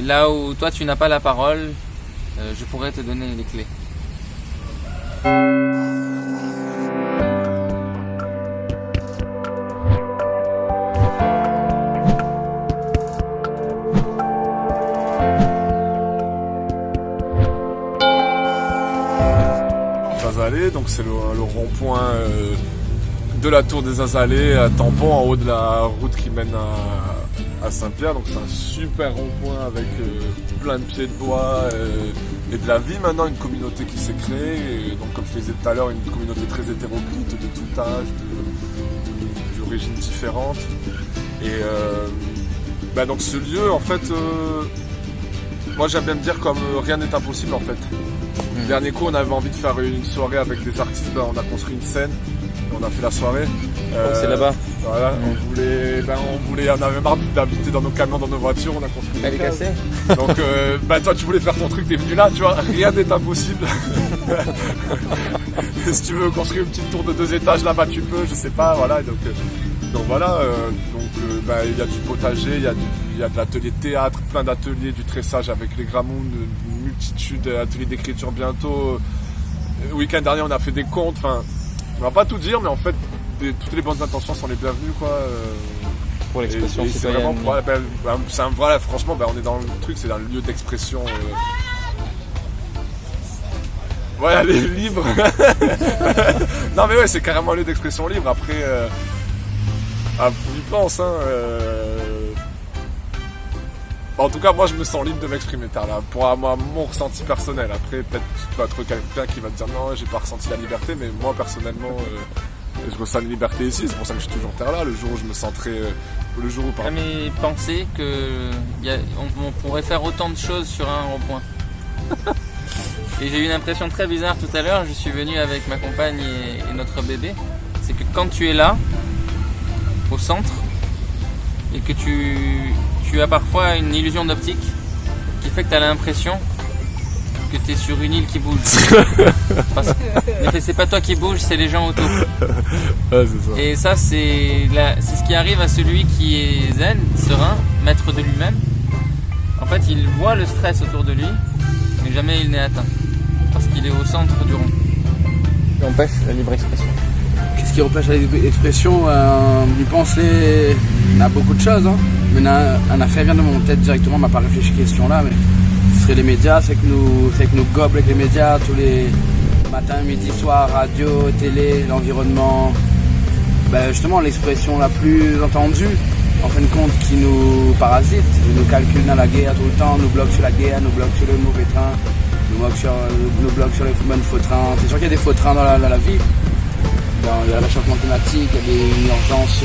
là où toi tu n'as pas la parole, je pourrais te donner les clés. Azalées, donc c'est le rond-point de la tour des Azalées à Tampon, en haut de la route qui mène à Saint-Pierre. Donc c'est un super rond-point avec plein de pieds de bois et de la vie maintenant, une communauté qui s'est créée. Et donc comme je le disais tout à l'heure, une communauté très hétéroclite, de tout âge, d'origines différentes. Et donc ce lieu, en fait, moi j'aime bien me dire comme rien n'est impossible en fait. Le dernier coup, on avait envie de faire une soirée avec des artistes, on a construit une scène, et on a fait la soirée. C'est là-bas. Voilà, on avait marre d'habiter dans nos camions, dans nos voitures, on a construit une Elle est cassée. Donc toi tu voulais faire ton truc, t'es venu là, tu vois, rien n'est impossible. Si tu veux construire une petite tour de 2 étages là-bas, tu peux, je sais pas, voilà. Donc voilà, il y a du potager, il y a de l'atelier de théâtre, plein d'ateliers, du tressage avec les Gramounes, une multitude d'ateliers d'écriture bientôt. Le week-end dernier, on a fait des contes, enfin, on va pas tout dire, mais en fait, toutes les bonnes intentions sont les bienvenues, quoi. Pour l'expression c'est citoyenne. Vraiment, franchement, on est dans le truc, c'est dans le lieu d'expression. Ouais, elle est libre. Non, mais ouais, c'est carrément un lieu d'expression libre. Après, on y pense, hein. En tout cas, moi, je me sens libre de m'exprimer tard, là, pour mon ressenti personnel. Après, peut-être tu vas trouver quelqu'un qui va te dire non, j'ai pas ressenti la liberté, mais moi, personnellement, je ressens une liberté ici. C'est pour ça que je suis toujours terre là. Le jour où je me senterai, le jour où pas. Mais penser on pourrait faire autant de choses sur un rond-point. Et j'ai eu une impression très bizarre tout à l'heure. Je suis venu avec ma compagne et notre bébé. C'est que quand tu es là, au centre, et que tu as parfois une illusion d'optique qui fait que tu as l'impression que tu es sur une île qui bouge. Parce que en fait, c'est pas toi qui bouge, c'est les gens autour. Ouais, c'est ça. Et ça, c'est ce qui arrive à celui qui est zen, serein, maître de lui-même. En fait, il voit le stress autour de lui, mais jamais il n'est atteint. Parce qu'il est au centre du rond. Il empêche la libre expression. Qu'est-ce qui empêche la libre expression? J'y pense, on a beaucoup de choses, hein. Mais une affaire vient de mon tête directement, on m'a pas réfléchi à cette question-là, mais ce serait les médias, c'est que nous gobons avec les médias tous les matins, midi, soir, radio, télé, l'environnement. Justement, l'expression la plus entendue, en fin de compte, qui nous parasite, nous calcule dans la guerre tout le temps, nous bloque sur la guerre, nous bloque sur le mauvais train, nous bloque sur les bonnes faux trains. C'est sûr qu'il y a des faux trains dans la vie. Il y a le réchauffement climatique, il y a des urgences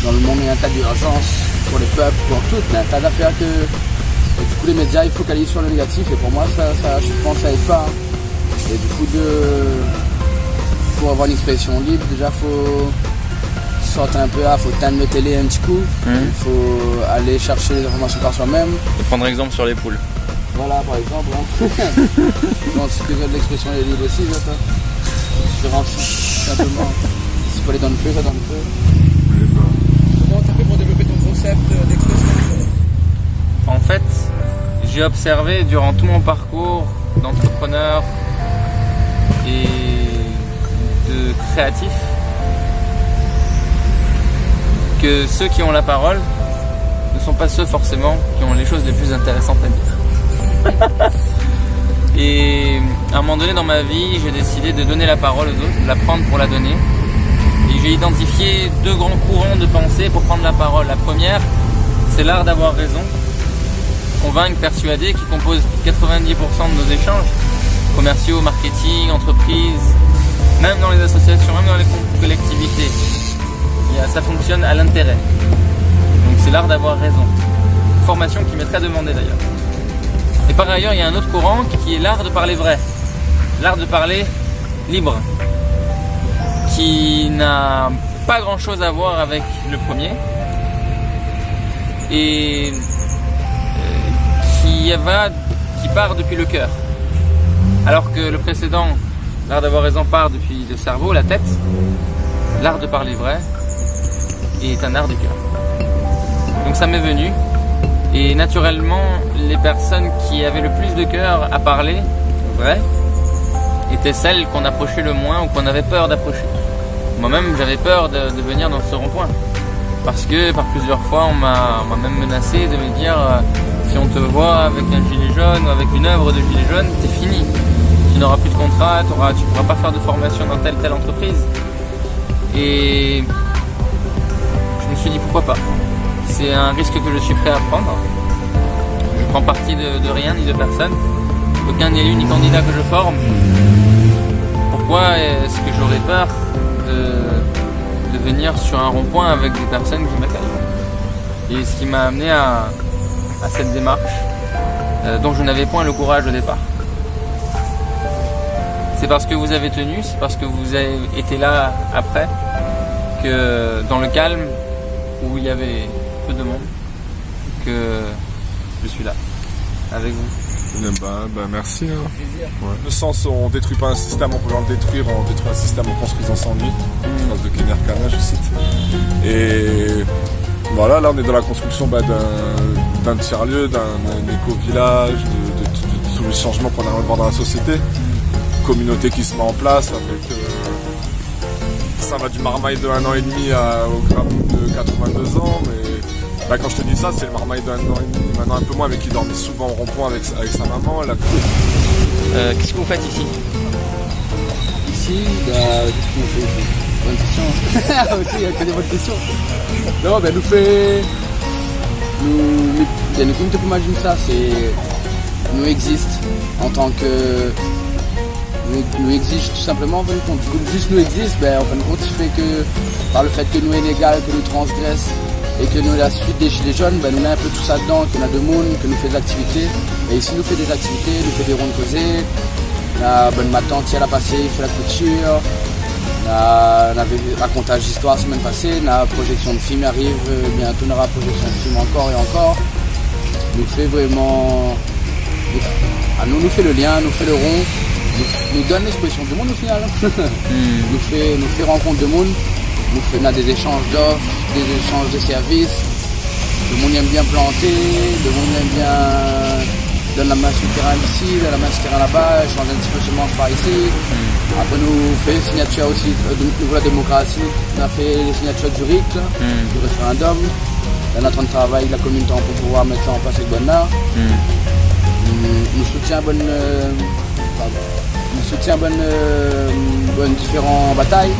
dans le monde, il y a un tas d'urgences pour les peuples, pour tout, il y a un tas d'affaires que du coup les médias ils focalisent sur le négatif et pour moi ça je pense ça aide pas. Et du coup pour avoir une expression libre, déjà faut sortir un peu, faut teindre le télé un petit coup, il faut aller chercher les informations par soi-même. Et prendre exemple sur les poules. Voilà par exemple. Hein. Je pense que l'expression est libre aussi, là, simplement. S'il faut aller dans le feu, ça dans le feu. Comment tu fais pour développer ton concept d'expression? En fait, j'ai observé durant tout mon parcours d'entrepreneur et de créatif que ceux qui ont la parole ne sont pas ceux forcément qui ont les choses les plus intéressantes à dire. Et à un moment donné dans ma vie, j'ai décidé de donner la parole aux autres, de la prendre pour la donner. Et j'ai identifié 2 grands courants de pensée pour prendre la parole. La première, c'est l'art d'avoir raison. Convaincre, persuader, qui compose 90% de nos échanges. Commerciaux, marketing, entreprises, même dans les associations, même dans les collectivités. Ça fonctionne à l'intérêt. Donc c'est l'art d'avoir raison. Formation qui m'est très demandée d'ailleurs. Et par ailleurs, il y a un autre courant qui est l'art de parler vrai. L'art de parler libre. Qui n'a pas grand chose à voir avec le premier. Et qui part depuis le cœur. Alors que le précédent, l'art d'avoir raison, part depuis le cerveau, la tête. L'art de parler vrai est un art du cœur. Donc ça m'est venu Et naturellement, les personnes qui avaient le plus de cœur à parler, vrai, étaient celles qu'on approchait le moins ou qu'on avait peur d'approcher. Moi-même, j'avais peur de venir dans ce rond-point. Parce que par plusieurs fois, on m'a même menacé de me dire si on te voit avec un gilet jaune ou avec une œuvre de gilet jaune, t'es fini. Tu n'auras plus de contrat, tu pourras pas faire de formation dans telle entreprise. Et je me suis dit pourquoi pas. C'est un risque que je suis prêt à prendre. Je prends parti de rien ni de personne. Aucun élu ni candidat que je forme. Pourquoi est-ce que j'aurais peur de venir sur un rond-point avec des personnes qui m'accueillent? Et ce qui m'a amené à cette démarche dont je n'avais point le courage au départ. C'est parce que vous avez tenu, c'est parce que vous avez été là après, que dans le calme où il y avait peu de monde, que je suis là avec vous. Merci. Ouais. Le sens, on détruit pas un système, on peut le détruire, on détruit un système en construisant sans lui. Phrase de Kenner Kana, je cite. Et voilà, là on est dans la construction d'un tiers-lieu, d'un éco-village, de tous les changements qu'on aimerait voir dans la société. Communauté qui se met en place avec ça va du marmaille de 1 an et demi au gramme de 82 ans, mais quand je te dis ça, c'est le marmaille de 1 an et demi, maintenant un peu moins, mais qui dormait souvent au rond-point avec sa maman. Qu'est-ce que vous faites ici? Ici, qu'est-ce qu'on fait ici? Bonne question. Aussi, il y a que des bonnes questions. Non, ben nous communauté pour imaginer ça, c'est nous existe en tant que nous exige tout simplement en fin de compte. Juste nous existe, en fin de compte, il fait que par le fait que nous inégal, que nous transgresse et que nous la suite des gilets jaunes, nous a un peu tout ça dedans, qu'on a de monde, que nous fait des activités. Et ici nous fait des activités, nous fait des rondes causées. Ma tante elle a passé, il fait la couture. On avait racontage d'histoire la semaine passée, la projection de film arrive, bientôt on aura projection de film encore et encore. Nous fait vraiment. Nous fait le lien, nous fait le rond. Nous donne l'expression du monde au final. nous fait rencontre de monde, on a des échanges d'offres, des échanges de services. Le monde aime bien planter, le monde aime bien donne la main sur le terrain ici, donne la main sur le terrain là-bas, change un petit peu semence par ici. Après nous fait les signatures aussi de Nouveau la démocratie, on a fait les signatures du RIC, du référendum. Là on est en train de travailler avec la commune pour pouvoir mettre ça en place avec Bonnard. Nous soutient différentes batailles.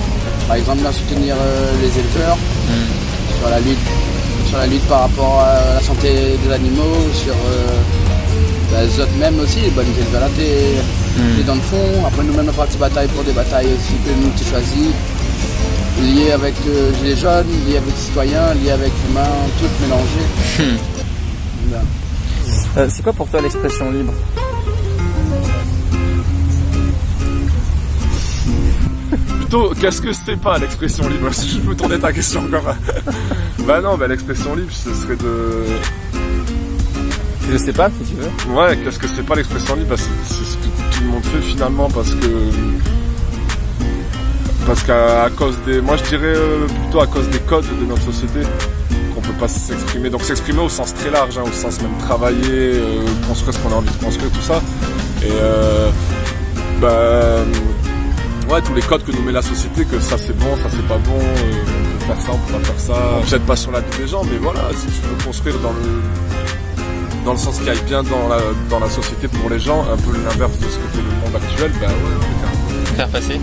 Par exemple, soutenir les éleveurs sur la lutte par rapport à la santé des animaux, sur les autres même aussi, les éleveurs là, des dans le fond. Après, nous-mêmes, on partie bataille pour des batailles aussi que nous avons choisies, liées avec les jeunes, liées avec les citoyens, liées avec l'humain, tout mélangé. C'est quoi pour toi l'expression libre? Plutôt, qu'est-ce que c'est pas l'expression libre? Si je peux tourner ta question encore. L'expression libre, ce serait de... Je sais pas, si tu veux. Ouais, qu'est-ce que c'est pas l'expression libre? C'est ce que tout le monde fait finalement, parce qu'à cause des... Moi je dirais plutôt à cause des codes de notre société, qu'on peut pas s'exprimer. Donc s'exprimer au sens très large, au sens même travailler, construire ce qu'on a envie de construire, tout ça. Et tous les codes que nous met la société, que ça c'est bon, ça c'est pas bon, on peut faire ça, on peut pas faire ça. Peut-être pas sur la vie des gens, mais voilà, si tu veux construire dans le sens qui aille bien dans la société pour les gens, un peu l'inverse de ce que fait le monde actuel, Faire passer.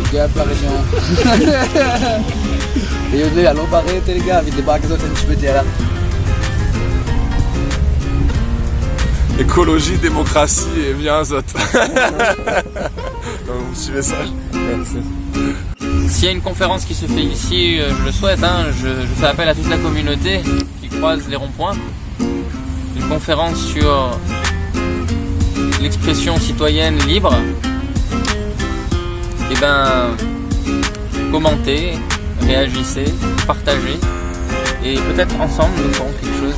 Les gars, la région. Et allons barrer, les gars, avec des barques d'autres, un petit peu là. Écologie, démocratie et bien zot. Vous suivez ça? Merci. S'il y a une conférence qui se fait ici, je le souhaite, je fais appel à toute la communauté qui croise les ronds-points. Une conférence sur l'expression citoyenne libre. Commentez, réagissez, partagez et peut-être ensemble nous ferons quelque chose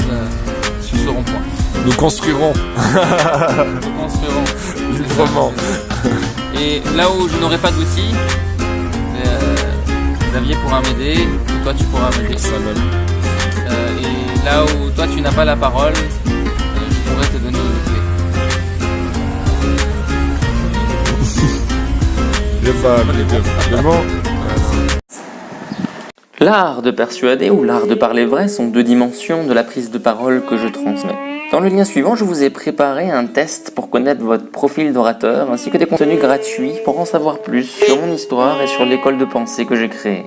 sur ce rond-point. Nous construirons. Nous construirons. Librement. Et là où je n'aurai pas d'outils, Xavier pourra m'aider, et toi tu pourras m'aider. Ça même. Et Là où toi tu n'as pas la parole, je pourrais te donner des clés. L'art de persuader ou l'art de parler vrai sont deux dimensions de la prise de parole que je transmets. Dans le lien suivant, je vous ai préparé un test pour connaître votre profil d'orateur, ainsi que des contenus gratuits pour en savoir plus sur mon histoire et sur l'école de pensée que j'ai créée.